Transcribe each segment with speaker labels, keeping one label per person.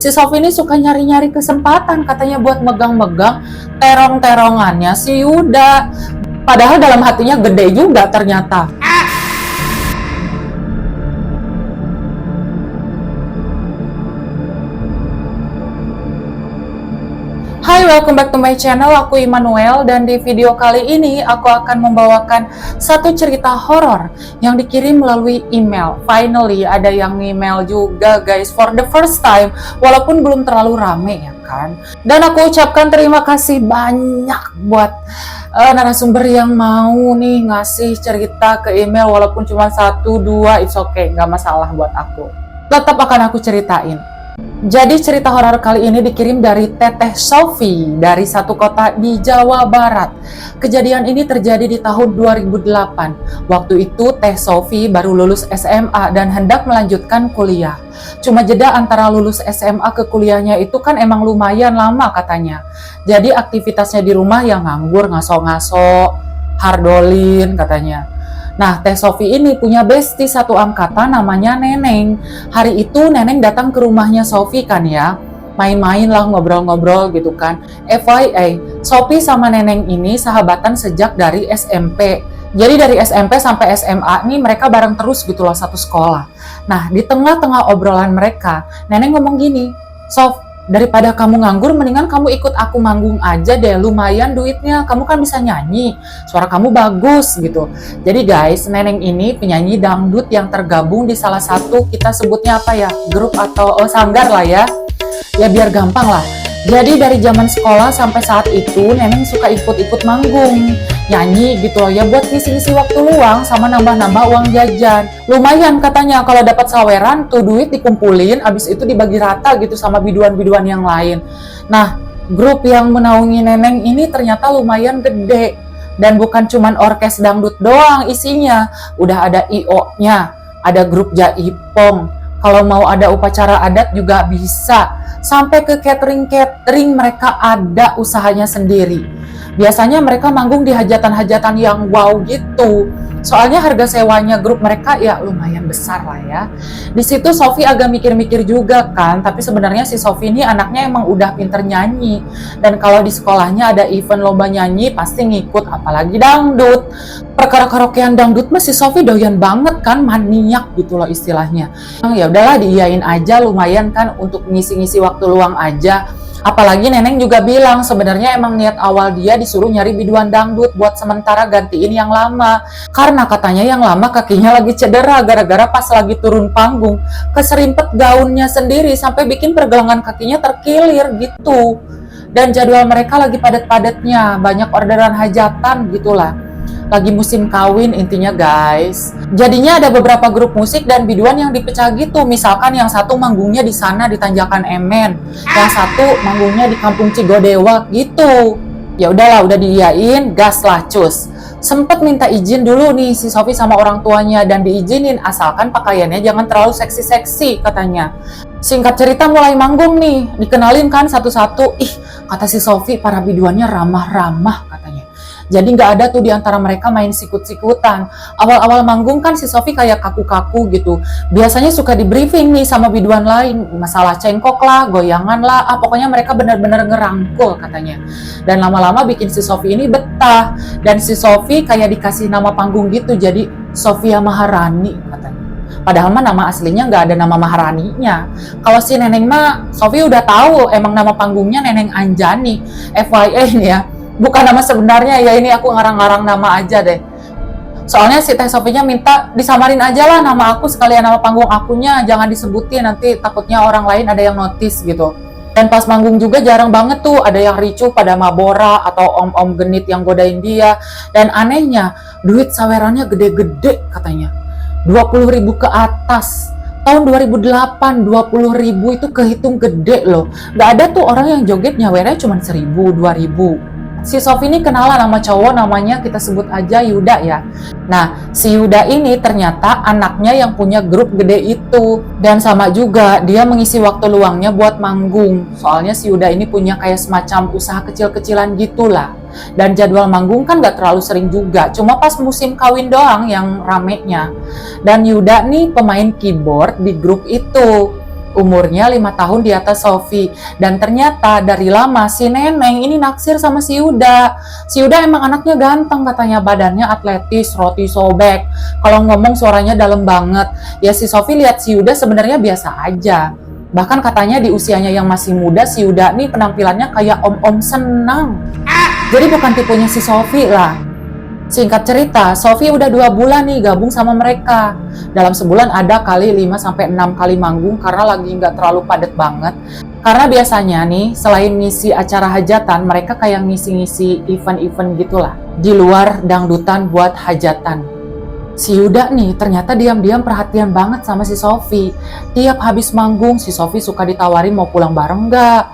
Speaker 1: Si Sofi ini suka nyari-nyari kesempatan katanya buat megang-megang terong-terongannya si Yuda. Padahal dalam hatinya gede juga ternyata. Hai, welcome back to my channel. Aku Immanuel dan di video kali ini aku akan membawakan satu cerita horor yang dikirim melalui email. Finally ada yang email juga guys, for the first time, walaupun belum terlalu rame ya kan. Dan aku ucapkan terima kasih banyak buat narasumber yang mau nih ngasih cerita ke email, walaupun cuma 1-2, it's okay, nggak masalah buat aku. Tetap akan aku ceritain. Jadi cerita horor kali ini dikirim dari Teteh Sofi dari satu kota di Jawa Barat. Kejadian ini terjadi di tahun 2008. Waktu itu Teh Sofi baru lulus SMA dan hendak melanjutkan kuliah. Cuma jeda antara lulus SMA ke kuliahnya itu kan emang lumayan lama katanya. Jadi aktivitasnya di rumah yang nganggur, ngaso-ngaso, hardolin katanya. Nah, Teh Sofi ini punya bestie satu angkatan namanya Neneng. Hari itu Neneng datang ke rumahnya Sofi kan ya. Main-main lah, ngobrol-ngobrol gitu kan. FYI, Sofi sama Neneng ini sahabatan sejak dari SMP. Jadi dari SMP sampai SMA nih mereka bareng terus gitu loh, satu sekolah. Nah, di tengah-tengah obrolan mereka, Neneng ngomong gini, "Sof, daripada kamu nganggur, mendingan kamu ikut aku manggung aja deh, lumayan duitnya, kamu kan bisa nyanyi, suara kamu bagus gitu." Jadi guys, Neneng ini penyanyi dangdut yang tergabung di salah satu, kita sebutnya apa ya, grup atau sanggar lah ya biar gampang lah. Jadi dari zaman sekolah sampai saat itu Neneng suka ikut-ikut manggung, nyanyi gitu loh ya, buat ngisi-ngisi waktu luang sama nambah-nambah uang jajan. Lumayan katanya kalau dapat saweran tuh duit dikumpulin, abis itu dibagi rata gitu sama biduan-biduan yang lain. Nah, grup yang menaungi Neneng ini ternyata lumayan gede. Dan bukan cuman orkes dangdut doang isinya, udah ada IO-nya, ada grup jaipong. Kalau mau ada upacara adat juga bisa. Sampai ke catering mereka ada usahanya sendiri. Biasanya mereka manggung di hajatan-hajatan yang wow gitu. Soalnya harga sewanya grup mereka ya lumayan besar lah ya. Di situ Sofi agak mikir-mikir juga kan, tapi sebenarnya si Sofi ini anaknya emang udah pinter nyanyi. Dan kalau di sekolahnya ada event lomba nyanyi pasti ngikut, apalagi dangdut. Perkara karaokean dangdut mah si Sofi doyan banget kan, maniak gitu loh istilahnya. Ya udahlah diiyain aja, lumayan kan untuk ngisi-ngisi waktu luang aja. Apalagi Neneng juga bilang sebenarnya emang niat awal dia disuruh nyari biduan dangdut buat sementara gantiin yang lama. Karena katanya yang lama kakinya lagi cedera gara-gara pas lagi turun panggung keserimpet gaunnya sendiri sampai bikin pergelangan kakinya terkilir gitu. Dan jadwal mereka lagi padat-padatnya, banyak orderan hajatan gitulah. Lagi musim kawin intinya guys. Jadinya ada beberapa grup musik dan biduan yang dipecah gitu. Misalkan yang satu manggungnya di sana di Tanjakan Emen, yang satu manggungnya di Kampung Cigodewa gitu. Ya udahlah, udah diiyain, gas lah cus. Sempet minta izin dulu nih si Sofi sama orang tuanya dan diizinin asalkan pakaiannya jangan terlalu seksi-seksi katanya. Singkat cerita mulai manggung nih, dikenalin kan satu-satu. Ih, kata si Sofi para biduannya ramah-ramah katanya. Jadi nggak ada tuh di antara mereka main sikut-sikutan. Awal-awal manggung kan si Sofi kayak kaku-kaku gitu. Biasanya suka di briefing nih sama biduan lain, masalah cengkok lah, goyangan lah, pokoknya mereka benar-benar ngerangkul katanya. Dan lama-lama bikin si Sofi ini betah. Dan si Sofi kayak dikasih nama panggung gitu, jadi Sofia Maharani katanya. Padahal mah nama aslinya nggak ada nama Maharaninya. Kalau si Neneng mah, Sofi udah tahu emang nama panggungnya Neneng Anjani. FYI nih ya, bukan nama sebenarnya ya, ini aku ngarang-ngarang nama aja deh. Soalnya si Teh Sofinya minta disamarin aja lah nama aku sekalian nama panggung akunya, jangan disebutin nanti takutnya orang lain ada yang notice gitu. Dan pas manggung juga jarang banget tuh ada yang ricuh pada mabora atau om-om genit yang godain dia. Dan anehnya duit sawerannya gede-gede katanya, 20.000 ke atas. Tahun 2008, 20.000 itu kehitung gede loh. Gak ada tuh orang yang joget nyawernya cuma 1.000, 2.000. Si Sofi ini kenalan sama cowok namanya kita sebut aja Yuda ya. Nah, si Yuda ini ternyata anaknya yang punya grup gede itu. Dan sama juga dia mengisi waktu luangnya buat manggung. Soalnya si Yuda ini punya kayak semacam usaha kecil-kecilan gitulah. Dan jadwal manggung kan gak terlalu sering juga, cuma pas musim kawin doang yang ramenya. Dan Yuda nih pemain keyboard di grup itu. Umurnya 5 tahun di atas Sofi. Dan ternyata dari lama si Neneng ini naksir sama si Yuda. Si Yuda emang anaknya ganteng katanya, badannya atletis, roti sobek. Kalau ngomong suaranya dalam banget. Ya si Sofi lihat si Yuda sebenarnya biasa aja. Bahkan katanya di usianya yang masih muda, si Yuda nih penampilannya kayak om-om senang. Jadi bukan tipenya si Sofi lah. Singkat cerita, Sofi udah 2 bulan nih gabung sama mereka. Dalam sebulan ada kali 5-6 kali manggung karena lagi nggak terlalu padat banget. Karena biasanya nih, selain ngisi acara hajatan, mereka kayak ngisi-ngisi event-event gitulah. Di luar dangdutan buat hajatan. Si Yuda nih ternyata diam-diam perhatian banget sama si Sofi. Tiap habis manggung, si Sofi suka ditawarin mau pulang bareng nggak?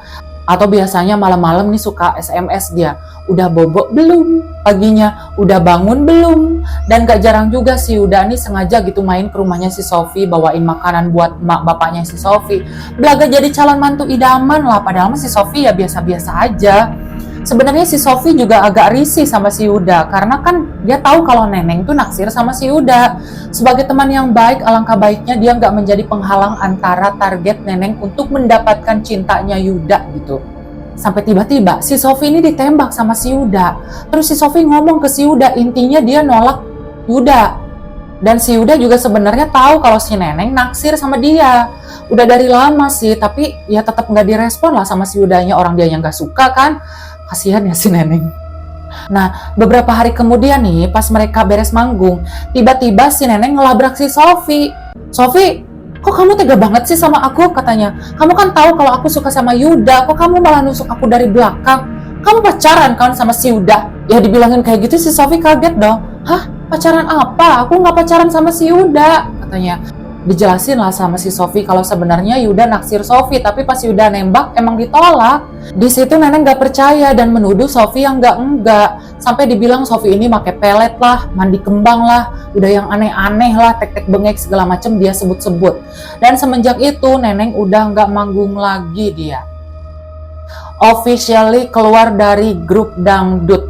Speaker 1: Atau biasanya malam-malam nih suka SMS dia. Udah bobok belum? Paginya udah bangun belum? Dan gak jarang juga si Yuda nih sengaja gitu main ke rumahnya si Sofi, bawain makanan buat emak bapaknya si Sofi. Belaga jadi calon mantu idaman lah, padahal si Sofi ya biasa-biasa aja. Sebenarnya si Sofi juga agak risih sama si Yuda karena kan dia tahu kalau Neneng tuh naksir sama si Yuda. Sebagai teman yang baik, alangkah baiknya dia nggak menjadi penghalang antara target Neneng untuk mendapatkan cintanya Yuda gitu. Sampai tiba-tiba si Sofi ini ditembak sama si Yuda. Terus si Sofi ngomong ke si Yuda, intinya dia nolak Yuda. Dan si Yuda juga sebenarnya tahu kalau si Neneng naksir sama dia. Udah dari lama sih, tapi ya tetap nggak direspon lah sama si Yudanya, orang dia yang nggak suka kan. Kasihan ya si Neneng. Nah, beberapa hari kemudian nih, pas mereka beres manggung, tiba-tiba si Neneng ngelabrak si Sofi. Sofi, kok kamu tega banget sih sama aku? Katanya, kamu kan tahu kalau aku suka sama Yuda, kok kamu malah nusuk aku dari belakang? Kamu pacaran kan sama si Yuda? Ya dibilangin kayak gitu si Sofi kaget dong. Hah? Pacaran apa? Aku nggak pacaran sama si Yuda, katanya. Dijelasin lah sama si Sofi kalau sebenarnya Yuda naksir Sofi, tapi pas Yuda nembak emang ditolak. Di situ Neneng nggak percaya dan menuduh Sofi yang enggak, sampai dibilang Sofi ini pakai pelet lah, mandi kembang lah, udah yang aneh-aneh lah, tek-tek bengek segala macem dia sebut-sebut. Dan semenjak itu Neneng udah nggak manggung lagi dia. Officially keluar dari grup dangdut.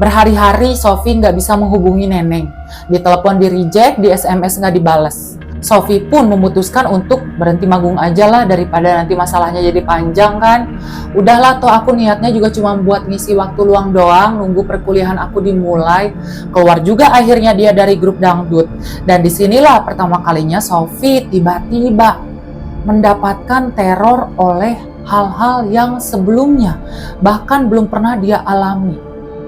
Speaker 1: Berhari-hari Sofi nggak bisa menghubungi Neneng. Ditelepon di reject, di SMS nggak dibales. Sofi pun memutuskan untuk berhenti manggung aja lah daripada nanti masalahnya jadi panjang kan. Udahlah toh aku niatnya juga cuma buat ngisi waktu luang doang, nunggu perkuliahan aku dimulai. Keluar juga akhirnya dia dari grup dangdut. Dan disinilah pertama kalinya Sofi tiba-tiba mendapatkan teror oleh hal-hal yang sebelumnya bahkan belum pernah dia alami.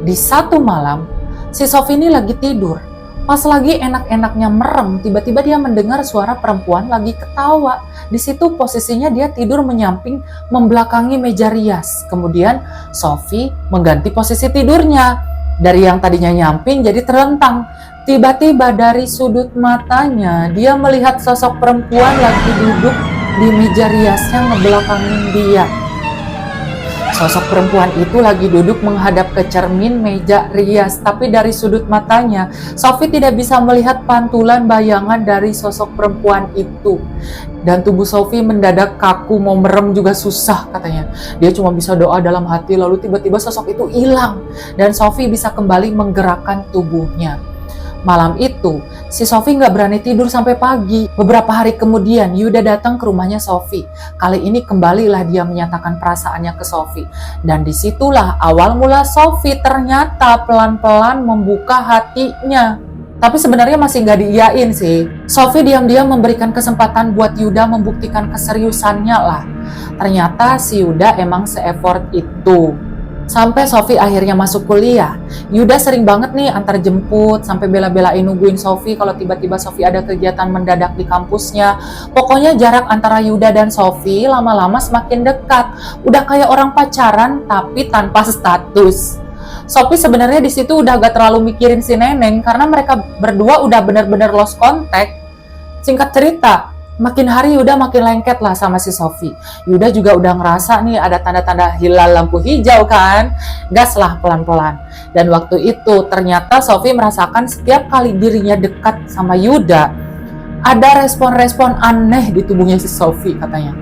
Speaker 1: Di satu malam, si Sofi ini lagi tidur. Pas lagi enak-enaknya merem, tiba-tiba dia mendengar suara perempuan lagi ketawa. Di situ posisinya dia tidur menyamping, membelakangi meja rias. Kemudian Sofi mengganti posisi tidurnya. Dari yang tadinya nyamping jadi terlentang. Tiba-tiba dari sudut matanya, dia melihat sosok perempuan lagi duduk di meja riasnya ngebelakangin dia. Sosok perempuan itu lagi duduk menghadap ke cermin meja rias, tapi dari sudut matanya, Sofi tidak bisa melihat pantulan bayangan dari sosok perempuan itu. Dan tubuh Sofi mendadak kaku, mau merem juga susah katanya. Dia cuma bisa doa dalam hati, lalu tiba-tiba sosok itu hilang. Dan Sofi bisa kembali menggerakkan tubuhnya. Malam itu, si Sofi nggak berani tidur sampai pagi. Beberapa hari kemudian, Yuda datang ke rumahnya Sofi. Kali ini kembalilah dia menyatakan perasaannya ke Sofi. Dan disitulah awal mula Sofi ternyata pelan-pelan membuka hatinya. Tapi sebenarnya masih nggak diiyain sih. Sofi diam-diam memberikan kesempatan buat Yuda membuktikan keseriusannya lah. Ternyata si Yuda emang se-effort itu. Sampai Sofi akhirnya masuk kuliah, Yuda sering banget nih antar jemput, sampai bela-belain nungguin Sofi kalau tiba-tiba Sofi ada kegiatan mendadak di kampusnya. Pokoknya jarak antara Yuda dan Sofi lama-lama semakin dekat. Udah kayak orang pacaran tapi tanpa status. Sofi sebenarnya di situ udah gak terlalu mikirin si Neneng karena mereka berdua udah bener-bener lost contact. Singkat cerita, makin hari Yuda makin lengket lah sama si Sofi. Yuda juga udah ngerasa nih ada tanda-tanda hilal lampu hijau kan. Gas lah pelan-pelan. Dan waktu itu ternyata Sofi merasakan setiap kali dirinya dekat sama Yuda, ada respon-respon aneh di tubuhnya si Sofi katanya.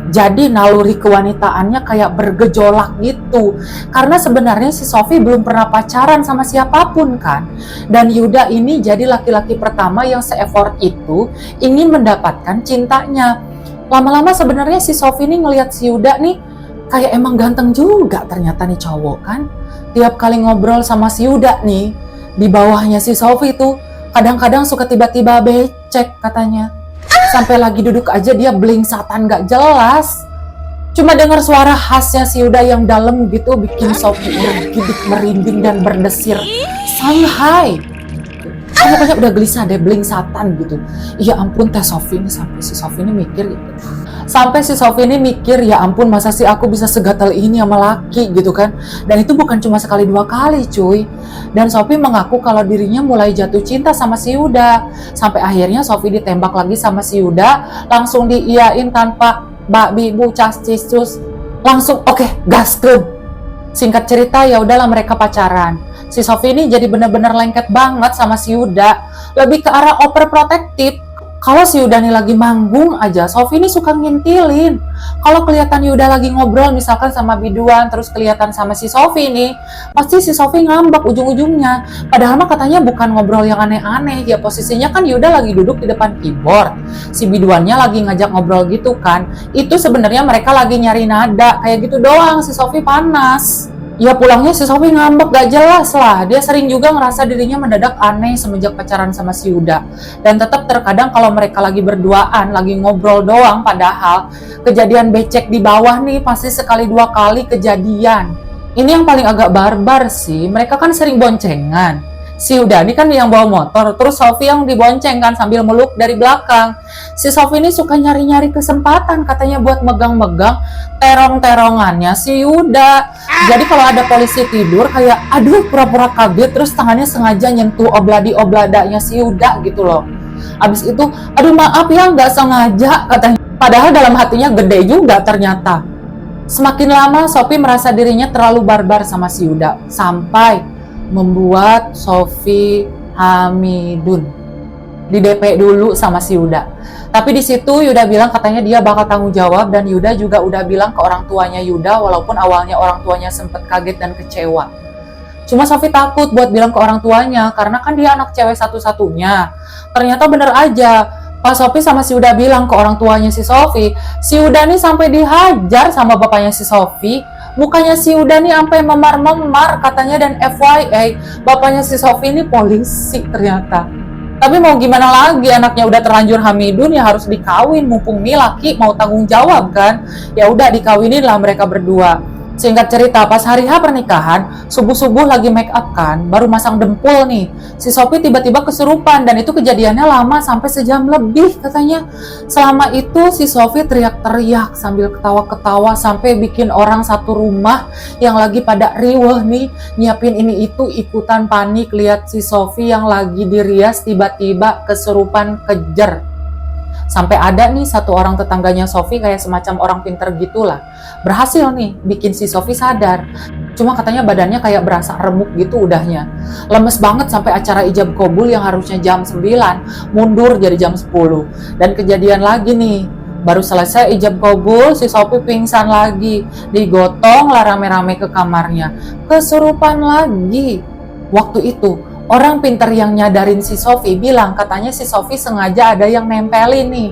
Speaker 1: Jadi naluri kewanitaannya kayak bergejolak gitu. Karena sebenarnya si Sofi belum pernah pacaran sama siapapun kan. Dan Yuda ini jadi laki-laki pertama yang se-effort itu ingin mendapatkan cintanya. Lama-lama sebenarnya si Sofi ini ngelihat si Yuda nih kayak emang ganteng juga ternyata nih cowok kan. Tiap kali ngobrol sama si Yuda nih, di bawahnya si Sofi tuh kadang-kadang suka tiba-tiba becek katanya. Sampai lagi duduk aja dia blingsatan gak jelas. Cuma dengar suara khasnya si Yuda yang dalam gitu bikin Sofi bergidik merinding dan berdesir. Shanghai. Kan pokoknya udah gelisah deh, blingsatan gitu. Ya ampun teh Sofi ini, sampai si Sofi ini mikir gitu. Sampai si Sofi ini mikir, ya ampun masa sih aku bisa segatal ini sama laki gitu kan. Dan itu bukan cuma sekali dua kali cuy. Dan Sofi mengaku kalau dirinya mulai jatuh cinta sama si Yuda. Sampai akhirnya Sofi ditembak lagi sama si Yuda, langsung diiyain tanpa babi bu cas cisus. Langsung oke, gaskeun. Singkat cerita ya udahlah mereka pacaran. Si Sofi ini jadi bener-bener lengket banget sama si Yuda, lebih ke arah overprotective. Kalau si Yuda nih lagi manggung aja, Sofi ini suka ngintilin. Kalau kelihatan Yuda lagi ngobrol misalkan sama biduan, terus kelihatan sama si Sofi nih, pasti si Sofi ngambek ujung-ujungnya. Padahal mah katanya bukan ngobrol yang aneh-aneh, ya posisinya kan Yuda lagi duduk di depan keyboard. Si biduannya lagi ngajak ngobrol gitu kan. Itu sebenarnya mereka lagi nyari nada, kayak gitu doang. Si Sofi panas. Ya pulangnya si Sofi ngambek gak jelas lah. Dia sering juga ngerasa dirinya mendadak aneh semenjak pacaran sama si Yuda. Dan tetap terkadang kalau mereka lagi berduaan, lagi ngobrol doang, padahal kejadian becek di bawah nih pasti sekali dua kali kejadian. Ini yang paling agak barbar sih, mereka kan sering boncengan. Si Yuda ini kan yang bawa motor, terus Sofi yang dibonceng kan sambil meluk dari belakang. Si Sofi ini suka nyari-nyari kesempatan katanya buat megang-megang terong-terongannya si Yuda. Jadi kalau ada polisi tidur kayak aduh pura-pura kaget terus tangannya sengaja nyentuh obladi-obladanya si Yuda gitu loh. Abis itu aduh maaf ya nggak sengaja katanya. Padahal dalam hatinya gede juga ternyata. Semakin lama Sofi merasa dirinya terlalu barbar sama si Yuda sampai membuat Sofi Hamidun di DP dulu sama si Yuda. Tapi di situ Yuda bilang katanya dia bakal tanggung jawab dan Yuda juga udah bilang ke orang tuanya Yuda walaupun awalnya orang tuanya sempet kaget dan kecewa. Cuma Sofi takut buat bilang ke orang tuanya karena kan dia anak cewek satu-satunya. Ternyata bener aja. Pas Sofi sama si Yuda bilang ke orang tuanya si Sofi, si Yuda nih sampai dihajar sama bapaknya si Sofi. Mukanya si Yuda nih sampai memar-memar katanya dan FYI, bapaknya si Sofi ini polisi ternyata. Tapi mau gimana lagi, anaknya udah terlanjur hamidun ya harus dikawin, mumpung nih laki mau tanggung jawab kan. Ya udah dikawinin lah mereka berdua. Singkat cerita, pas hari H pernikahan, subuh-subuh lagi make up kan, baru masang dempul nih. Si Sofi tiba-tiba kesurupan dan itu kejadiannya lama sampai sejam lebih katanya. Selama itu si Sofi teriak-teriak sambil ketawa-ketawa sampai bikin orang satu rumah yang lagi pada riweh nih, nyiapin ini itu ikutan panik lihat si Sofi yang lagi dirias tiba-tiba kesurupan kejer. Sampai ada nih satu orang tetangganya Sofi kayak semacam orang pinter gitulah. Berhasil nih bikin si Sofi sadar. Cuma katanya badannya kayak berasa remuk gitu udahnya. Lemes banget sampai acara ijab kabul yang harusnya jam 9 mundur jadi jam 10. Dan kejadian lagi nih. Baru selesai ijab kabul si Sofi pingsan lagi. Digotong lah rame-rame ke kamarnya. Kesurupan lagi. Waktu itu orang pinter yang nyadarin si Sofi bilang katanya si Sofi sengaja ada yang nempelin nih.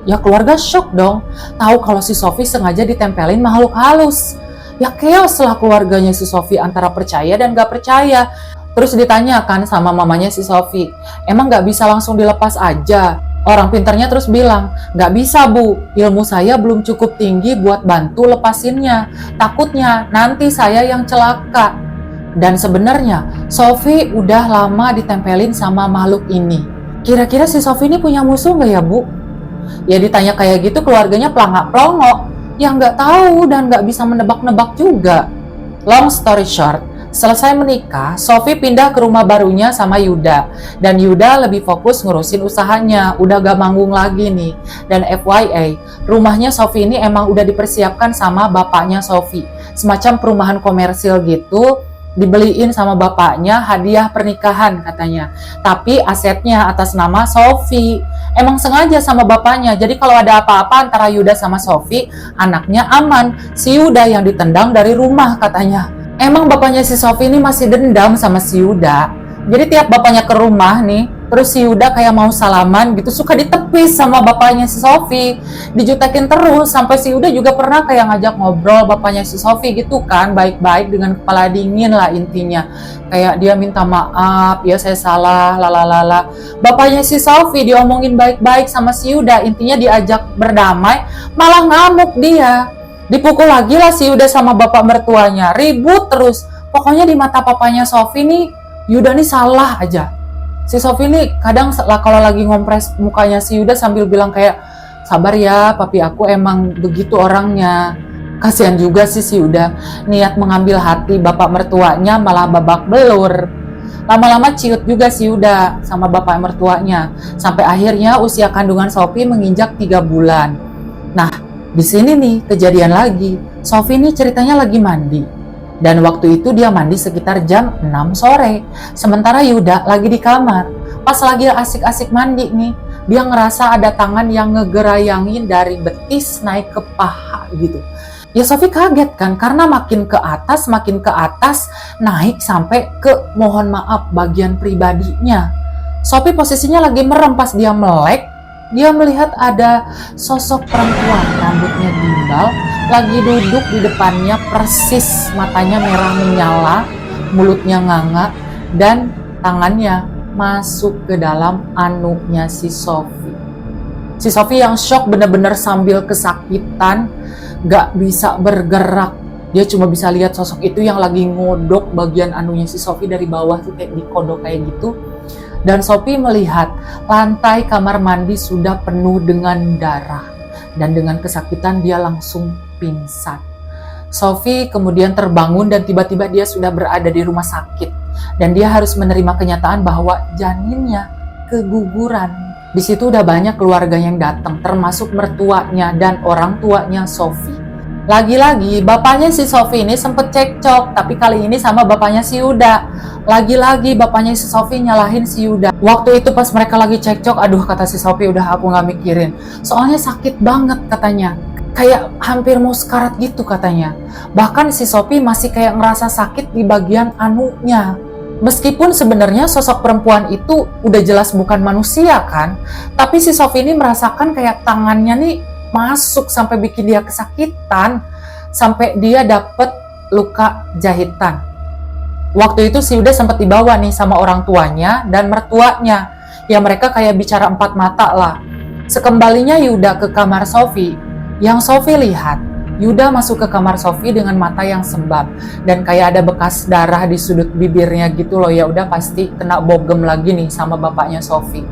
Speaker 1: Ya keluarga shock dong, tahu kalau si Sofi sengaja ditempelin makhluk halus. Ya chaos lah keluarganya si Sofi antara percaya dan gak percaya. Terus ditanyakan sama mamanya si Sofi, emang gak bisa langsung dilepas aja? Orang pinternya terus bilang, gak bisa bu, ilmu saya belum cukup tinggi buat bantu lepasinnya. Takutnya nanti saya yang celaka. Dan sebenarnya Sofi udah lama ditempelin sama makhluk ini. Kira-kira si Sofi ini punya musuh nggak ya bu? Ya ditanya kayak gitu keluarganya pelangak-pelongok. Ya nggak tahu dan nggak bisa menebak-nebak juga. Long story short, selesai menikah, Sofi pindah ke rumah barunya sama Yuda. Dan Yuda lebih fokus ngurusin usahanya, udah gak manggung lagi nih. Dan FYI, rumahnya Sofi ini emang udah dipersiapkan sama bapaknya Sofi. Semacam perumahan komersil gitu. Dibeliin sama bapaknya hadiah pernikahan katanya. Tapi asetnya atas nama Sofi. Emang sengaja sama bapaknya. Jadi kalau ada apa-apa antara Yuda sama Sofi, anaknya aman. Si Yuda yang ditendang dari rumah katanya. Emang bapaknya si Sofi ini masih dendam sama si Yuda. Jadi tiap bapaknya ke rumah nih, Terus si Yuda kayak mau salaman gitu, suka ditepis sama bapaknya si Sofi, dijutekin terus. Sampai si Yuda juga pernah kayak ngajak ngobrol bapaknya si Sofi gitu kan, baik-baik dengan kepala dingin lah intinya. Kayak dia minta maaf, ya saya salah, lalalala. Bapaknya si Sofi diomongin baik-baik sama si Yuda, intinya diajak berdamai, malah ngamuk dia. Dipukul lagi lah si Yuda sama bapak mertuanya, ribut terus. Pokoknya di mata papanya Sofi nih, Yuda nih salah aja. Si Sofi nih kadang kalau lagi ngompres mukanya si Yuda sambil bilang kayak, sabar ya papi, aku emang begitu orangnya. Kasihan juga sih si Yuda, niat mengambil hati bapak mertuanya malah babak belur. Lama-lama ciut juga si Yuda sama bapak mertuanya, sampai akhirnya usia kandungan Sofi menginjak 3 bulan. Nah, di sini nih kejadian lagi. Sofi nih ceritanya lagi mandi. Dan waktu itu dia mandi sekitar jam 6 sore. Sementara Yuda lagi di kamar. Pas lagi asik-asik mandi nih, dia ngerasa ada tangan yang ngegerayangin dari betis naik ke paha gitu. Ya Sofi kaget kan, karena makin ke atas, naik sampai ke mohon maaf bagian pribadinya. Sofi posisinya lagi merem. Pas dia melek, dia melihat ada sosok perempuan rambutnya gimbal lagi duduk di depannya, persis matanya merah menyala, mulutnya nganga, dan tangannya masuk ke dalam anunya si Sofi. Si Sofi yang shock bener-bener sambil kesakitan, gak bisa bergerak. Dia cuma bisa lihat sosok itu yang lagi ngodok bagian anunya si Sofi dari bawah tuh, kayak dikodok kayak gitu. Dan Sofi melihat lantai kamar mandi sudah penuh dengan darah. Dan dengan kesakitan dia langsung pingsan. Sofi kemudian terbangun dan tiba-tiba dia sudah berada di rumah sakit. Dan dia harus menerima kenyataan bahwa janinnya keguguran. Di situ udah banyak keluarga yang datang, termasuk mertuanya dan orang tuanya Sofi. Lagi-lagi bapaknya si Sofi ini sempet cekcok, tapi kali ini sama bapaknya si Yuda. Lagi-lagi bapaknya si Sofi nyalahin si Yuda. Waktu itu pas mereka lagi cekcok, aduh kata si Sofi, udah aku gak mikirin. Soalnya sakit banget katanya. Kayak hampir mau sekarat gitu katanya. Bahkan si Sofi masih kayak ngerasa sakit di bagian anunya. Meskipun sebenarnya sosok perempuan itu udah jelas bukan manusia kan, tapi si Sofi ini merasakan kayak tangannya nih masuk sampai bikin dia kesakitan, sampai dia dapet luka jahitan. Waktu itu si Yuda sempat dibawa nih sama orang tuanya dan mertuanya, ya mereka kayak bicara 4 mata lah. Sekembalinya Yuda ke kamar Sofi, yang Sofi lihat Yuda masuk ke kamar Sofi dengan mata yang sembab dan kayak ada bekas darah di sudut bibirnya gitu loh. Ya udah pasti kena bogem lagi nih sama bapaknya Sofi.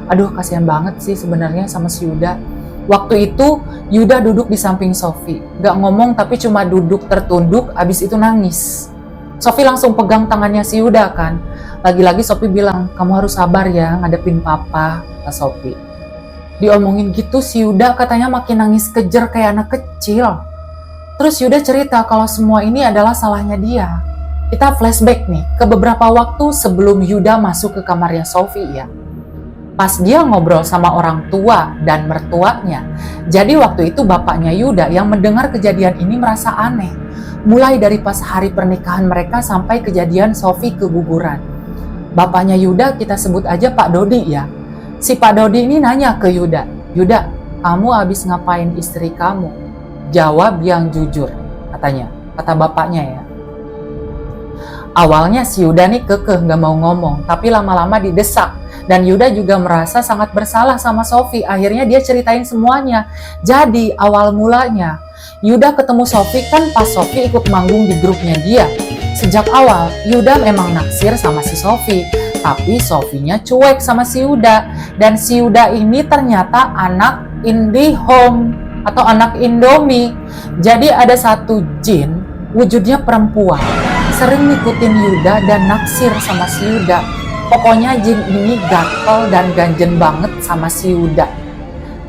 Speaker 1: Aduh kasihan banget sih sebenarnya sama si Yuda. Waktu itu Yuda duduk di samping Sofi, gak ngomong tapi cuma duduk tertunduk, abis itu nangis. Sofi langsung pegang tangannya si Yuda kan. Lagi-lagi Sofi bilang, kamu harus sabar ya ngadepin papa, kata Sofi. Diomongin gitu si Yuda katanya makin nangis kejer kayak anak kecil. Terus Yuda cerita kalau semua ini adalah salahnya dia. Kita flashback nih ke beberapa waktu sebelum Yuda masuk ke kamarnya Sofi ya. Pas dia ngobrol sama orang tua dan mertuanya. Jadi waktu itu bapaknya Yuda yang mendengar kejadian ini merasa aneh. Mulai dari pas hari pernikahan mereka sampai kejadian Sofi keguguran. Bapaknya Yuda kita sebut aja Pak Dodi ya. Si Pak Dodi ini nanya ke Yuda, Yuda, kamu habis ngapain istri kamu? Jawab yang jujur, katanya, kata bapaknya ya. Awalnya si Yuda nih kekeh gak mau ngomong, tapi lama-lama didesak. Dan Yuda juga merasa sangat bersalah sama Sofi. Akhirnya dia ceritain semuanya. Jadi awal mulanya Yuda ketemu Sofi kan pas Sofi ikut manggung di grupnya dia. Sejak awal Yuda memang naksir sama si Sofi, tapi Sofinya cuek sama si Yuda. Dan si Yuda ini ternyata anak IndiHome atau anak Indomie. Jadi ada satu jin wujudnya perempuan sering ngikutin Yuda dan naksir sama si Yuda. Pokoknya jin ini gatel dan ganjen banget sama si Yuda.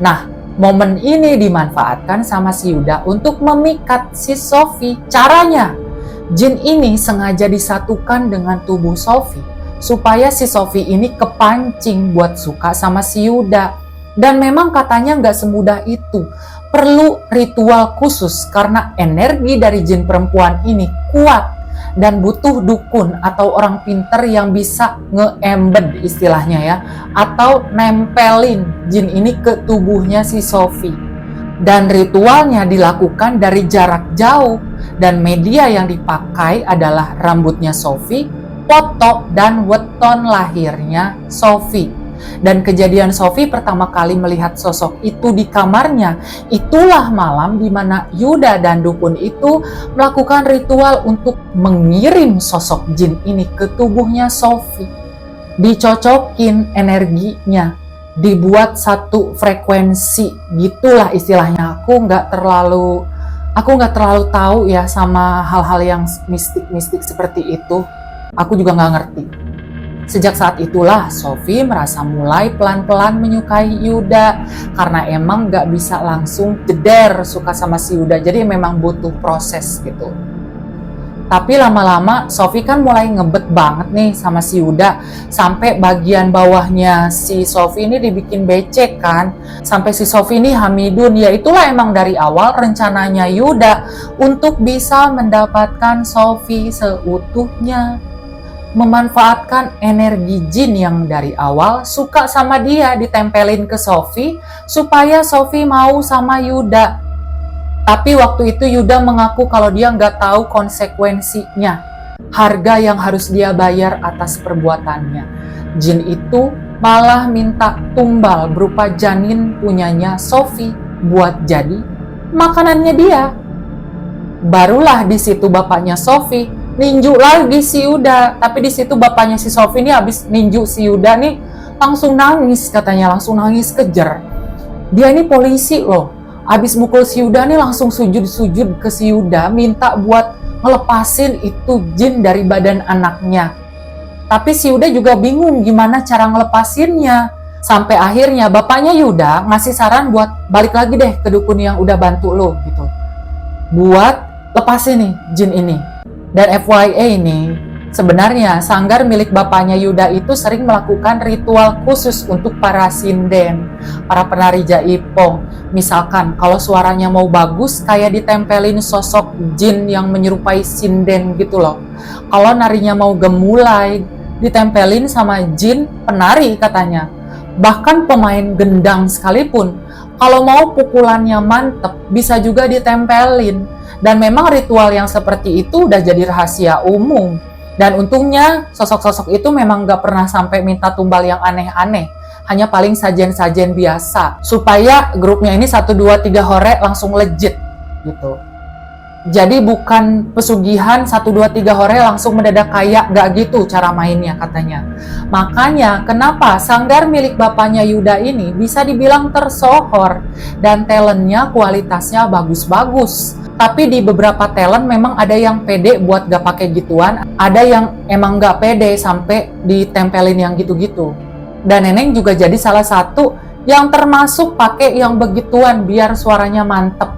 Speaker 1: Nah, momen ini dimanfaatkan sama si Yuda untuk memikat si Sofi. Caranya, jin ini sengaja disatukan dengan tubuh Sofi supaya si Sofi ini kepancing buat suka sama si Yuda. Dan memang katanya nggak semudah itu. Perlu ritual khusus karena energi dari jin perempuan ini kuat dan butuh dukun atau orang pinter yang bisa nge-embed istilahnya ya, atau nempelin jin ini ke tubuhnya si Sophie. Dan ritualnya dilakukan dari jarak jauh, dan media yang dipakai adalah rambutnya Sophie, foto, dan weton lahirnya Sophie. Dan kejadian Sophie pertama kali melihat sosok itu di kamarnya, itulah malam di mana Yuda dan dukun itu melakukan ritual untuk mengirim sosok jin ini ke tubuhnya Sophie. Dicocokin energinya, dibuat satu frekuensi, gitulah istilahnya. Aku nggak terlalu tahu ya sama hal-hal yang mistik-mistik seperti itu. Aku juga nggak ngerti. Sejak saat itulah Sophie merasa mulai pelan-pelan menyukai Yuda, karena emang gak bisa langsung jeder suka sama si Yuda, jadi memang butuh proses gitu. Tapi lama-lama Sophie kan mulai ngebet banget nih sama si Yuda, sampai bagian bawahnya si Sophie ini dibikin becek kan, sampai si Sophie ini hamidun. Ya itulah emang dari awal rencananya Yuda untuk bisa mendapatkan Sophie seutuhnya, memanfaatkan energi jin yang dari awal suka sama dia ditempelin ke Sophie supaya Sophie mau sama Yuda. Tapi waktu itu Yuda mengaku kalau dia nggak tahu konsekuensinya, harga yang harus dia bayar atas perbuatannya. Jin itu malah minta tumbal berupa janin punyanya Sophie buat jadi makanannya dia. Barulah di situ bapaknya Sophie ninju lagi si Yuda, tapi di situ bapaknya si Sophie ini habis ninju si Yuda nih langsung nangis, katanya langsung nangis kejer. Dia ini polisi loh, habis mukul si Yuda nih langsung sujud-sujud ke si Yuda minta buat ngelepasin itu jin dari badan anaknya. Tapi si Yuda juga bingung gimana cara ngelepasinnya. Sampai akhirnya bapaknya Yuda ngasih saran buat balik lagi deh ke dukun yang udah bantu lo gitu, buat lepasin nih jin ini. Dan FYI nih, sebenarnya sanggar milik bapaknya Yuda itu sering melakukan ritual khusus untuk para sinden, para penari jaipong. Misalkan kalau suaranya mau bagus, kayak ditempelin sosok jin yang menyerupai sinden gitu loh. Kalau narinya mau gemulai, ditempelin sama jin penari katanya. Bahkan pemain gendang sekalipun, kalau mau pukulannya mantep, bisa juga ditempelin. Dan memang ritual yang seperti itu udah jadi rahasia umum. Dan untungnya sosok-sosok itu memang gak pernah sampai minta tumbal yang aneh-aneh. Hanya paling sajen-sajen biasa. Supaya grupnya ini 1, 2, 3 hore langsung legit gitu. Jadi bukan pesugihan 1, 2, 3 hore langsung mendadak kaya, gak gitu cara mainnya katanya. Makanya kenapa sanggar milik bapaknya Yuda ini bisa dibilang tersohor dan talentnya kualitasnya bagus-bagus. Tapi di beberapa talent memang ada yang pede buat gak pakai gituan, ada yang emang gak pede sampai ditempelin yang gitu-gitu. Dan Neneng juga jadi salah satu yang termasuk pakai yang begituan biar suaranya mantep.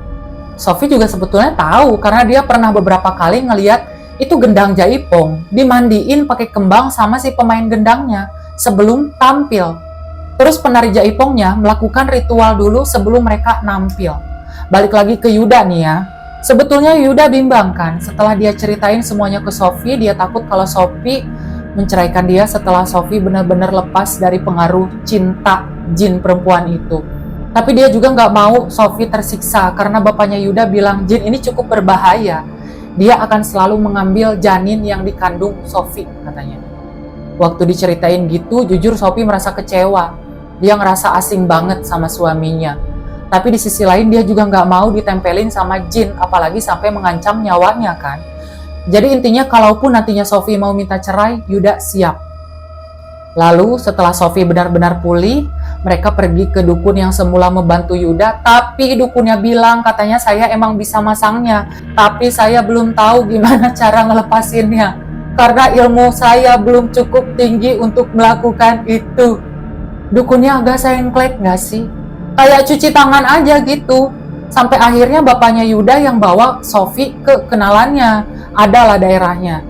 Speaker 1: Sophie juga sebetulnya tahu karena dia pernah beberapa kali ngeliat itu gendang jaipong dimandiin pakai kembang sama si pemain gendangnya sebelum tampil. Terus penari jaipongnya melakukan ritual dulu sebelum mereka nampil. Balik lagi ke Yuda nih ya. Sebetulnya Yuda bimbang kan, setelah dia ceritain semuanya ke Sophie, dia takut kalau Sophie menceraikan dia setelah Sophie benar-benar lepas dari pengaruh cinta jin perempuan itu. Tapi dia juga nggak mau Sophie tersiksa karena bapaknya Yuda bilang jin ini cukup berbahaya. Dia akan selalu mengambil janin yang dikandung Sophie katanya. Waktu diceritain gitu, jujur Sophie merasa kecewa. Dia ngerasa asing banget sama suaminya. Tapi di sisi lain dia juga nggak mau ditempelin sama jin, apalagi sampai mengancam nyawanya kan. Jadi intinya kalaupun nantinya Sophie mau minta cerai, Yuda siap. Lalu setelah Sophie benar-benar pulih, mereka pergi ke dukun yang semula membantu Yuda, tapi dukunnya bilang katanya saya emang bisa masangnya, tapi saya belum tahu gimana cara ngelepasinnya. Karena ilmu saya belum cukup tinggi untuk melakukan itu. Dukunnya agak sengklek gak sih? Kayak cuci tangan aja gitu. Sampai akhirnya bapaknya Yuda yang bawa Sophie ke kenalannya. Adalah daerahnya.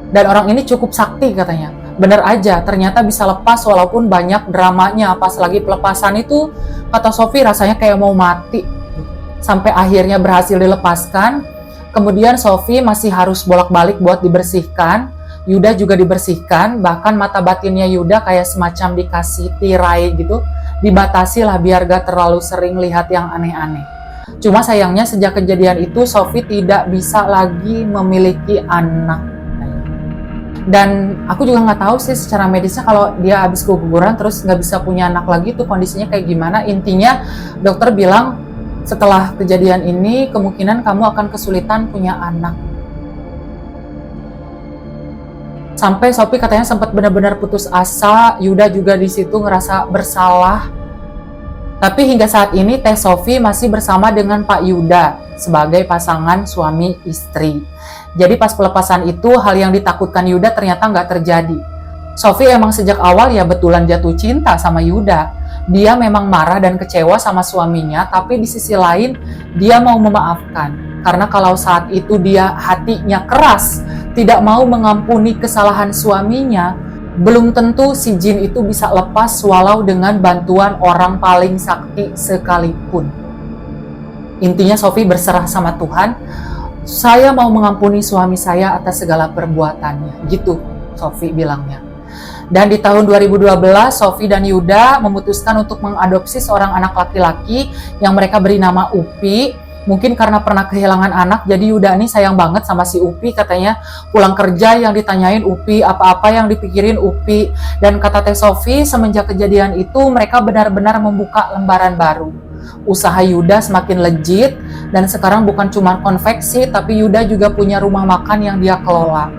Speaker 1: Dan orang ini cukup sakti katanya. Bener aja, ternyata bisa lepas walaupun banyak dramanya. Pas lagi pelepasan itu, kata Sophie rasanya kayak mau mati. Sampai akhirnya berhasil dilepaskan. Kemudian Sophie masih harus bolak-balik buat dibersihkan. Yuda juga dibersihkan, bahkan mata batinnya Yuda kayak semacam dikasih tirai gitu. Dibatasi lah biar gak terlalu sering lihat yang aneh-aneh. Cuma sayangnya sejak kejadian itu Sophie tidak bisa lagi memiliki anak. Dan aku juga nggak tahu sih secara medisnya kalau dia habis keguguran terus nggak bisa punya anak lagi tuh kondisinya kayak gimana. Intinya dokter bilang setelah kejadian ini kemungkinan kamu akan kesulitan punya anak. Sampai Sophie katanya sempat benar-benar putus asa. Yuda juga di situ ngerasa bersalah. Tapi hingga saat ini Teh Sophie masih bersama dengan Pak Yuda sebagai pasangan suami istri. Jadi pas pelepasan itu hal yang ditakutkan Yuda ternyata nggak terjadi. Sophie emang sejak awal ya betulan jatuh cinta sama Yuda. Dia memang marah dan kecewa sama suaminya, tapi di sisi lain dia mau memaafkan. Karena kalau saat itu dia hatinya keras, tidak mau mengampuni kesalahan suaminya, belum tentu si jin itu bisa lepas walau dengan bantuan orang paling sakti sekalipun. Intinya Sophie berserah sama Tuhan, saya mau mengampuni suami saya atas segala perbuatannya, gitu Sophie bilangnya. Dan di tahun 2012, Sophie dan Yuda memutuskan untuk mengadopsi seorang anak laki-laki yang mereka beri nama Upi. Mungkin karena pernah kehilangan anak, jadi Yuda ini sayang banget sama si Upi. Katanya pulang kerja yang ditanyain Upi, apa-apa yang dipikirin Upi. Dan kata Teh Sophie, semenjak kejadian itu mereka benar-benar membuka lembaran baru. Usaha Yuda semakin legit, dan sekarang bukan cuma konveksi, tapi Yuda juga punya rumah makan yang dia kelola.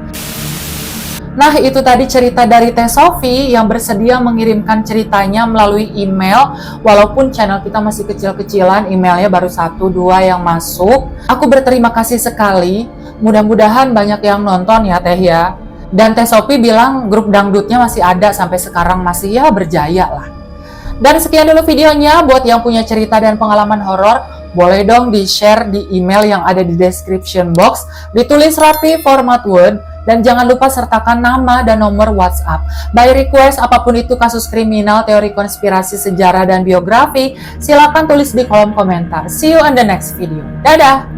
Speaker 1: Nah, itu tadi cerita dari Teh Sophie yang bersedia mengirimkan ceritanya melalui email. Walaupun channel kita masih kecil-kecilan, emailnya baru 1-2 yang masuk. Aku berterima kasih sekali. Mudah-mudahan banyak yang nonton ya Teh ya. Dan Teh Sophie bilang grup dangdutnya masih ada sampai sekarang, masih ya berjaya lah. Dan sekian dulu videonya. Buat yang punya cerita dan pengalaman horor, boleh dong di-share di email yang ada di description box. Ditulis rapi format Word. Dan jangan lupa sertakan nama dan nomor WhatsApp. By request, apapun itu kasus kriminal, teori konspirasi, sejarah, dan biografi, silakan tulis di kolom komentar. See you on the next video. Dadah!